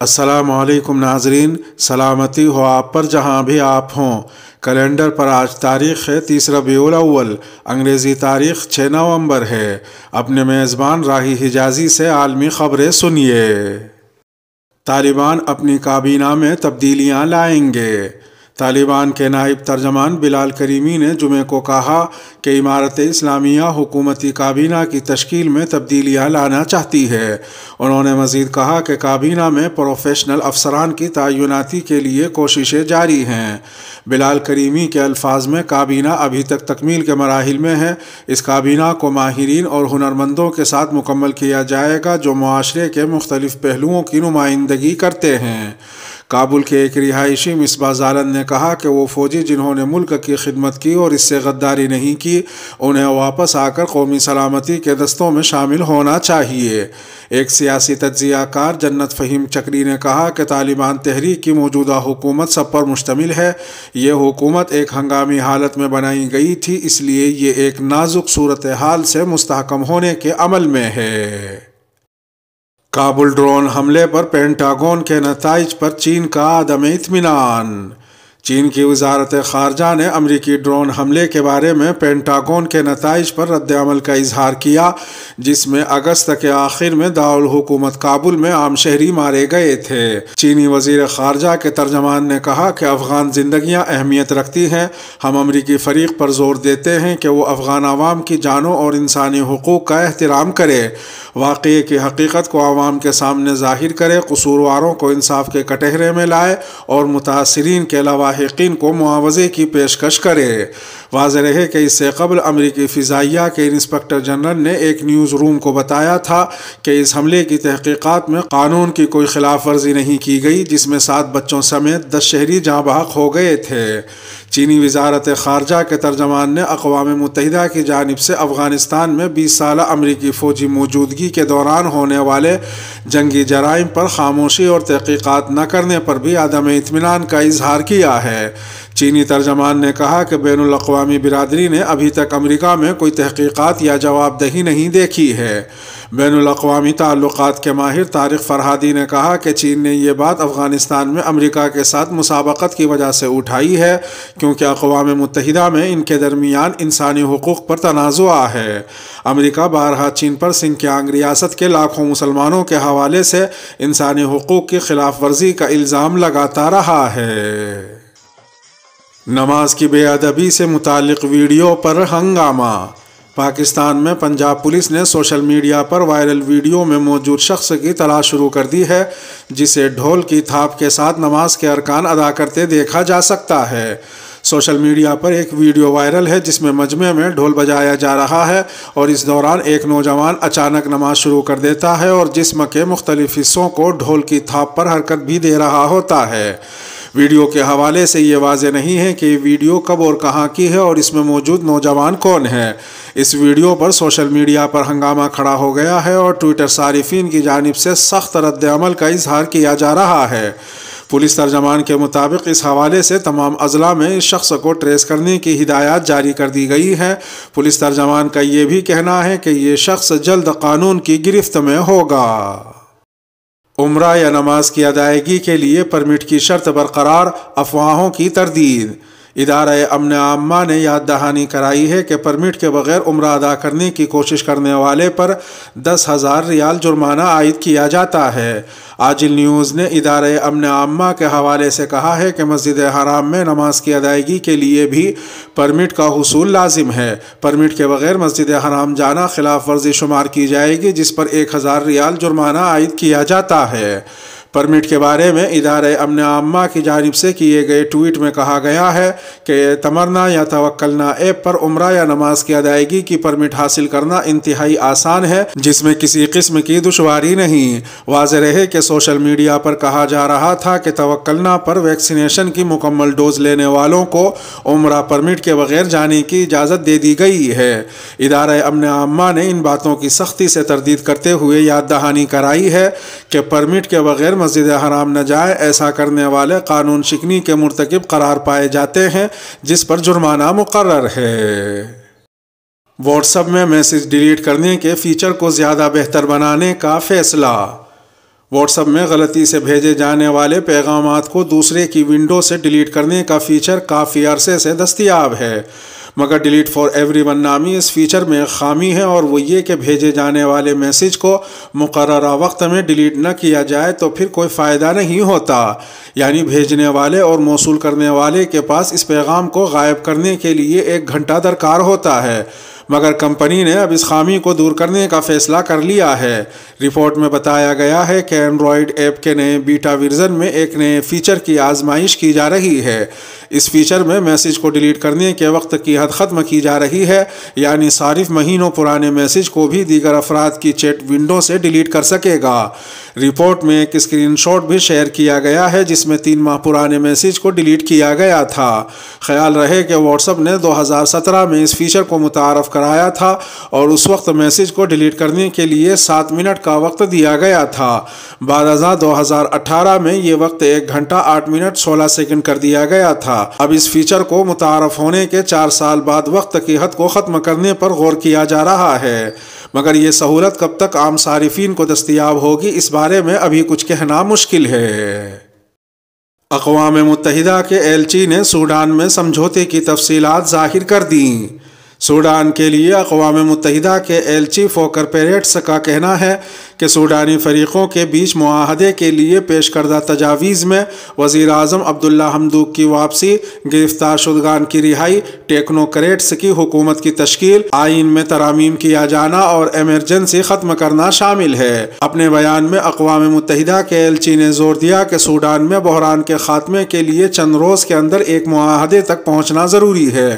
السلام علیکم ناظرین، سلامتی ہو آپ پر جہاں بھی آپ ہوں۔ کیلنڈر پر آج تاریخ ہے 30 ربیع الاول، انگریزی تاریخ 6 نومبر ہے۔ اپنے میزبان راہی حجازی سے عالمی خبریں سنیے۔ طالبان اپنی کابینہ میں تبدیلیاں لائیں گے۔ طالبان کے نائب ترجمان بلال کریمی نے جمعے کو کہا کہ امارت اسلامیہ حکومتی کابینہ کی تشکیل میں تبدیلیاں لانا چاہتی ہے۔ انہوں نے مزید کہا کہ کابینہ میں پروفیشنل افسران کی تعیناتی کے لیے کوششیں جاری ہیں۔ بلال کریمی کے الفاظ میں کابینہ ابھی تک تکمیل کے مراحل میں ہے۔ اس کابینہ کو ماہرین اور ہنرمندوں کے ساتھ مکمل کیا جائے گا جو معاشرے کے مختلف پہلوؤں کی نمائندگی کرتے ہیں۔ کابل کے ایک رہائشی مصباح زالند نے کہا کہ وہ فوجی جنہوں نے ملک کی خدمت کی اور اس سے غداری نہیں کی، انہیں واپس آ کر قومی سلامتی کے دستوں میں شامل ہونا چاہیے۔ ایک سیاسی تجزیہ کار جنت فہیم چکری نے کہا کہ طالبان تحریک کی موجودہ حکومت سب پر مشتمل ہے۔ یہ حکومت ایک ہنگامی حالت میں بنائی گئی تھی، اس لیے یہ ایک نازک صورتحال سے مستحکم ہونے کے عمل میں ہے۔ کابل ڈرون حملے پر پینٹاگون کے نتائج پر چین کا عدم اطمینان۔ چین کی وزارت خارجہ نے امریکی ڈرون حملے کے بارے میں پینٹاگون کے نتائج پر رد عمل کا اظہار کیا، جس میں اگست کے آخر میں دارالحکومت کابل میں عام شہری مارے گئے تھے۔ چینی وزیر خارجہ کے ترجمان نے کہا کہ افغان زندگیاں اہمیت رکھتی ہیں۔ ہم امریکی فریق پر زور دیتے ہیں کہ وہ افغان عوام کی جانوں اور انسانی حقوق کا احترام کرے، واقعے کی حقیقت کو عوام کے سامنے ظاہر کرے، قصورواروں کو انصاف کے کٹہرے میں لائے اور متاثرین کے لواحقین کو معاوضے کی پیشکش کرے۔ واضح رہے کہ اس سے قبل امریکی فضائیہ کے انسپکٹر جنرل نے ایک نیوز روم کو بتایا تھا کہ اس حملے کی تحقیقات میں قانون کی کوئی خلاف ورزی نہیں کی گئی، جس میں 7 بچوں سمیت 10 شہری جاں بحق ہو گئے تھے۔ چینی وزارت خارجہ کے ترجمان نے اقوام متحدہ کی جانب سے افغانستان میں 20 سالہ امریکی فوجی موجودگی کے دوران ہونے والے جنگی جرائم پر خاموشی اور تحقیقات نہ کرنے پر بھی عدم اطمینان کا اظہار کیا ہے۔ چینی ترجمان نے کہا کہ بین الاقوامی برادری نے ابھی تک امریکہ میں کوئی تحقیقات یا جواب دہی نہیں دیکھی ہے۔ بین الاقوامی تعلقات کے ماہر طارق فرہادی نے کہا کہ چین نے یہ بات افغانستان میں امریکہ کے ساتھ مسابقت کی وجہ سے اٹھائی ہے، کیونکہ اقوام متحدہ میں ان کے درمیان انسانی حقوق پر تنازع ہے۔ امریکہ بارہا چین پر سنکیانگ ریاست کے لاکھوں مسلمانوں کے حوالے سے انسانی حقوق کی خلاف ورزی کا الزام لگاتا رہا ہے۔ نماز کی بے ادبی سے متعلق ویڈیو پر ہنگامہ۔ پاکستان میں پنجاب پولیس نے سوشل میڈیا پر وائرل ویڈیو میں موجود شخص کی تلاش شروع کر دی ہے، جسے ڈھول کی تھاپ کے ساتھ نماز کے ارکان ادا کرتے دیکھا جا سکتا ہے۔ سوشل میڈیا پر ایک ویڈیو وائرل ہے جس میں مجمع میں ڈھول بجایا جا رہا ہے اور اس دوران ایک نوجوان اچانک نماز شروع کر دیتا ہے اور جسم کے مختلف حصوں کو ڈھول کی تھاپ پر حرکت بھی دے رہا ہوتا ہے۔ ویڈیو کے حوالے سے یہ واضح نہیں ہے کہ یہ ویڈیو کب اور کہاں کی ہے اور اس میں موجود نوجوان کون ہے۔ اس ویڈیو پر سوشل میڈیا پر ہنگامہ کھڑا ہو گیا ہے اور ٹویٹر صارفین کی جانب سے سخت رد عمل کا اظہار کیا جا رہا ہے۔ پولیس ترجمان کے مطابق اس حوالے سے تمام اضلاع میں اس شخص کو ٹریس کرنے کی ہدایات جاری کر دی گئی ہیں۔ پولیس ترجمان کا یہ بھی کہنا ہے کہ یہ شخص جلد قانون کی گرفت میں ہوگا۔ عمرہ یا نماز کی ادائیگی کے لیے پرمٹ کی شرط برقرار، افواہوں کی تردید۔ ادارہ امن عامہ نے یاد دہانی کرائی ہے کہ پرمٹ کے بغیر عمرہ ادا کرنے کی کوشش کرنے والے پر 10,000 ریال جرمانہ عائد کیا جاتا ہے۔ عاجل نیوز نے ادارہ امن عامہ کے حوالے سے کہا ہے کہ مسجد حرام میں نماز کی ادائیگی کے لیے بھی پرمٹ کا حصول لازم ہے۔ پرمٹ کے بغیر مسجد حرام جانا خلاف ورزی شمار کی جائے گی، جس پر 1,000 ریال جرمانہ عائد کیا جاتا ہے۔ پرمٹ کے بارے میں ادارہ امن عامہ کی جانب سے کیے گئے ٹویٹ میں کہا گیا ہے کہ تمنا یا توکلنا ایپ پر عمرہ یا نماز کی ادائیگی کی پرمٹ حاصل کرنا انتہائی آسان ہے، جس میں کسی قسم کی دشواری نہیں۔ واضح رہے کہ سوشل میڈیا پر کہا جا رہا تھا کہ توکلنا پر ویکسینیشن کی مکمل ڈوز لینے والوں کو عمرہ پرمٹ کے بغیر جانے کی اجازت دے دی گئی ہے۔ ادارہ امن عامہ نے ان باتوں کی سختی سے تردید کرتے ہوئے یاد دہانی کرائی ہے کہ پرمٹ کے بغیر مسجد حرام نہ جائے، ایسا کرنے والے قانون شکنی کے مرتکب قرار پائے جاتے ہیں، جس پر جرمانہ مقرر ہے۔ واٹس ایپ میں میسج ڈیلیٹ کرنے کے فیچر کو زیادہ بہتر بنانے کا فیصلہ۔ واٹس ایپ میں غلطی سے بھیجے جانے والے پیغامات کو دوسرے کی ونڈو سے ڈیلیٹ کرنے کا فیچر کافی عرصے سے دستیاب ہے، مگر ڈیلیٹ فار ایوری ون نامی اس فیچر میں خامی ہے، اور وہ یہ کہ بھیجے جانے والے میسج کو مقررہ وقت میں ڈیلیٹ نہ کیا جائے تو پھر کوئی فائدہ نہیں ہوتا، یعنی بھیجنے والے اور موصول کرنے والے کے پاس اس پیغام کو غائب کرنے کے لیے 1 گھنٹہ درکار ہوتا ہے، مگر کمپنی نے اب اس خامی کو دور کرنے کا فیصلہ کر لیا ہے۔ رپورٹ میں بتایا گیا ہے کہ اینڈرائیڈ ایپ کے نئے بیٹا ورژن میں ایک نئے فیچر کی آزمائش کی جا رہی ہے۔ اس فیچر میں میسج کو ڈیلیٹ کرنے کے وقت کی حد ختم کی جا رہی ہے، یعنی صارف مہینوں پرانے میسج کو بھی دیگر افراد کی چیٹ ونڈو سے ڈیلیٹ کر سکے گا۔ رپورٹ میں ایک اسکرین شاٹ بھی شیئر کیا گیا ہے جس میں 3 ماہ پرانے میسج کو ڈیلیٹ کیا گیا تھا۔ خیال رہے کہ واٹس ایپ نے 2017 میں اس فیچر کو متعارف کرایا تھا اور اس وقت میسج کو ڈیلیٹ کرنے کے لیے 7 منٹ کا وقت دیا گیا تھا۔ بعد ازاں 2018 میں یہ وقت 1 گھنٹہ 8 منٹ 16 سیکنڈ کر دیا گیا تھا۔ اب اس فیچر کو متعارف ہونے کے 4 سال بعد وقت کی حد کو ختم کرنے پر غور کیا جا رہا ہے، مگر یہ سہولت کب تک عام صارفین کو دستیاب ہوگی اس بارے میں ابھی کچھ کہنا مشکل ہے۔ اقوام متحدہ کے ایلچی نے سوڈان میں سمجھوتے کی تفصیلات ظاہر کر دیں۔ سوڈان کے لیے اقوام متحدہ کے ایلچی فوکر پیریٹس کا کہنا ہے کہ سوڈانی فریقوں کے بیچ معاہدے کے لیے پیش کردہ تجاویز میں وزیر اعظم عبداللہ حمدوک کی واپسی، گرفتار شدگان کی رہائی، ٹیکنوکریٹس کی حکومت کی تشکیل، آئین میں ترامیم کیا جانا اور ایمرجنسی ختم کرنا شامل ہے۔ اپنے بیان میں اقوام متحدہ کے ایلچی نے زور دیا کہ سوڈان میں بحران کے خاتمے کے لیے چند روز کے اندر ایک معاہدے تک پہنچنا ضروری ہے۔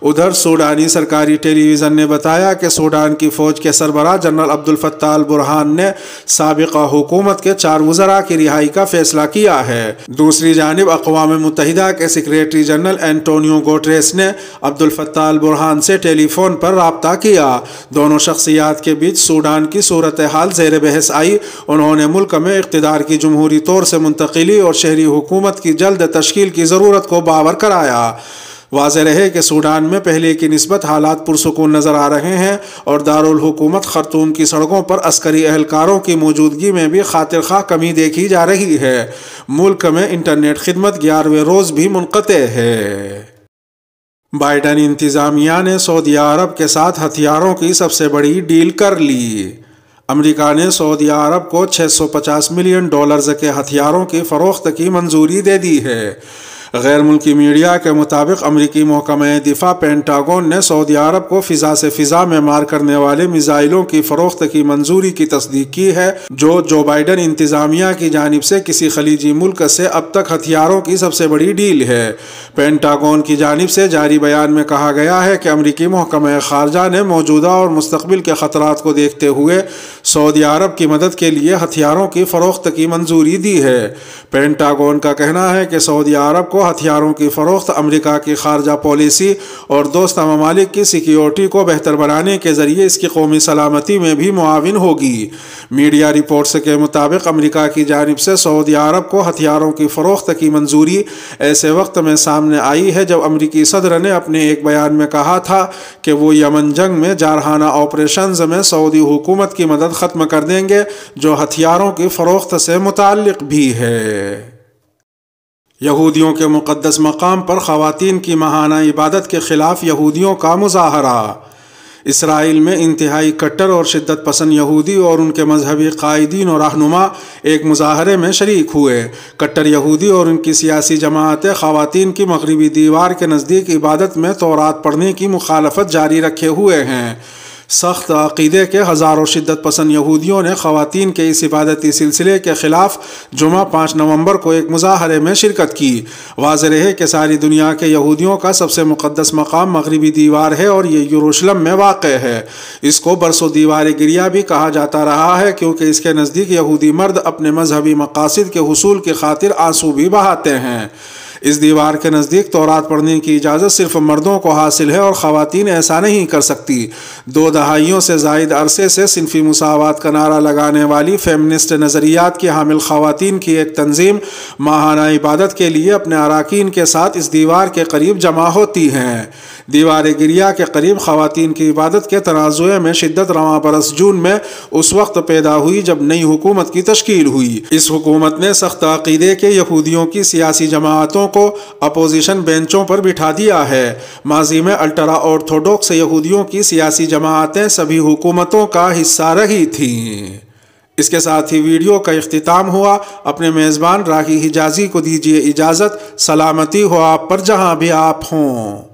ادھر سوڈانی سرکاری ٹیلی ویژن نے بتایا کہ سوڈان کی فوج کے سربراہ جنرل عبد الفتاح البرہان نے سابقہ حکومت کے 4 وزراء کی رہائی کا فیصلہ کیا ہے۔ دوسری جانب اقوام متحدہ کے سیکریٹری جنرل اینٹونیو گوٹریس نے عبد الفتاح البرہان سے ٹیلی فون پر رابطہ کیا۔ دونوں شخصیات کے بیچ سوڈان کی صورتحال زیر بحث آئی۔ انہوں نے ملک میں اقتدار کی جمہوری طور سے منتقلی اور شہری حکومت کی جلد تشکیل کی ضرورت کو باور کرایا۔ واضح رہے کہ سوڈان میں پہلے کی نسبت حالات پرسکون نظر آ رہے ہیں اور دارالحکومت خرطوم کی سڑکوں پر عسکری اہلکاروں کی موجودگی میں بھی خاطر خواہ کمی دیکھی جا رہی ہے۔ ملک میں انٹرنیٹ خدمت 11ویں روز بھی منقطع ہے۔ بائیڈن انتظامیہ نے سعودی عرب کے ساتھ ہتھیاروں کی سب سے بڑی ڈیل کر لی۔ امریکہ نے سعودی عرب کو $650 ملین کے ہتھیاروں کی فروخت کی منظوری دے دی ہے۔ غیر ملکی میڈیا کے مطابق امریکی محکمہ دفاع پینٹاگون نے سعودی عرب کو فضا سے فضا میں مار کرنے والے میزائلوں کی فروخت کی منظوری کی تصدیق کی ہے، جو بائیڈن انتظامیہ کی جانب سے کسی خلیجی ملک سے اب تک ہتھیاروں کی سب سے بڑی ڈیل ہے۔ پینٹاگون کی جانب سے جاری بیان میں کہا گیا ہے کہ امریکی محکمہ خارجہ نے موجودہ اور مستقبل کے خطرات کو دیکھتے ہوئے سعودی عرب کی مدد کے لیے ہتھیاروں کی فروخت کی منظوری دی ہے۔ پینٹاگون کا کہنا ہے کہ سعودی عرب کو ہتھیاروں کی فروخت امریکہ کی خارجہ پالیسی اور دوست ممالک کی سیکیورٹی کو بہتر بنانے کے ذریعے اس کی قومی سلامتی میں بھی معاون ہوگی۔ میڈیا رپورٹس کے مطابق امریکہ کی جانب سے سعودی عرب کو ہتھیاروں کی فروخت کی منظوری ایسے وقت میں سامنے آئی ہے جب امریکی صدر نے اپنے ایک بیان میں کہا تھا کہ وہ یمن جنگ میں جارحانہ آپریشنز میں سعودی حکومت کی مدد ختم کر دیں گے، جو ہتھیاروں کی فروخت سے متعلق بھی ہے۔ یہودیوں کے مقدس مقام پر خواتین کی ماہانہ عبادت کے خلاف یہودیوں کا مظاہرہ۔ اسرائیل میں انتہائی کٹر اور شدت پسند یہودی اور ان کے مذہبی قائدین اور رہنما ایک مظاہرے میں شریک ہوئے۔ کٹر یہودی اور ان کی سیاسی جماعتیں خواتین کی مغربی دیوار کے نزدیک عبادت میں تورات پڑھنے کی مخالفت جاری رکھے ہوئے ہیں۔ سخت عقیدے کے ہزاروں شدت پسند یہودیوں نے خواتین کے اس عبادتی سلسلے کے خلاف جمعہ 5 نومبر کو ایک مظاہرے میں شرکت کی۔ واضح رہے کہ ساری دنیا کے یہودیوں کا سب سے مقدس مقام مغربی دیوار ہے اور یہ یروشلم میں واقع ہے۔ اس کو برسوں دیوار گریہ بھی کہا جاتا رہا ہے کیونکہ اس کے نزدیک یہودی مرد اپنے مذہبی مقاصد کے حصول کی خاطر آنسو بھی بہاتے ہیں۔ اس دیوار کے نزدیک تورات پڑھنے کی اجازت صرف مردوں کو حاصل ہے اور خواتین ایسا نہیں کر سکتی۔ 2 دہائیوں سے زائد عرصے سے صنفی مساوات کا نعرہ لگانے والی فیمنسٹ نظریات کی حامل خواتین کی ایک تنظیم ماہانہ عبادت کے لیے اپنے اراکین کے ساتھ اس دیوار کے قریب جمع ہوتی ہیں۔ دیوار گریا کے قریب خواتین کی عبادت کے تنازع میں شدت رواں برس جون میں اس وقت پیدا ہوئی جب نئی حکومت کی تشکیل ہوئی۔ اس حکومت نے سخت عقیدے کے یہودیوں کی سیاسی جماعتوں کو اپوزیشن بینچوں پر بٹھا دیا ہے۔ ماضی میں الٹرا آرتھوڈوکس یہودیوں کی سیاسی جماعتیں سبھی حکومتوں کا حصہ رہی تھیں۔ اس کے ساتھ ہی ویڈیو کا اختتام ہوا۔ اپنے میزبان راہی حجازی کو دیجیے اجازت۔ سلامتی ہو آپ پر جہاں بھی آپ ہوں۔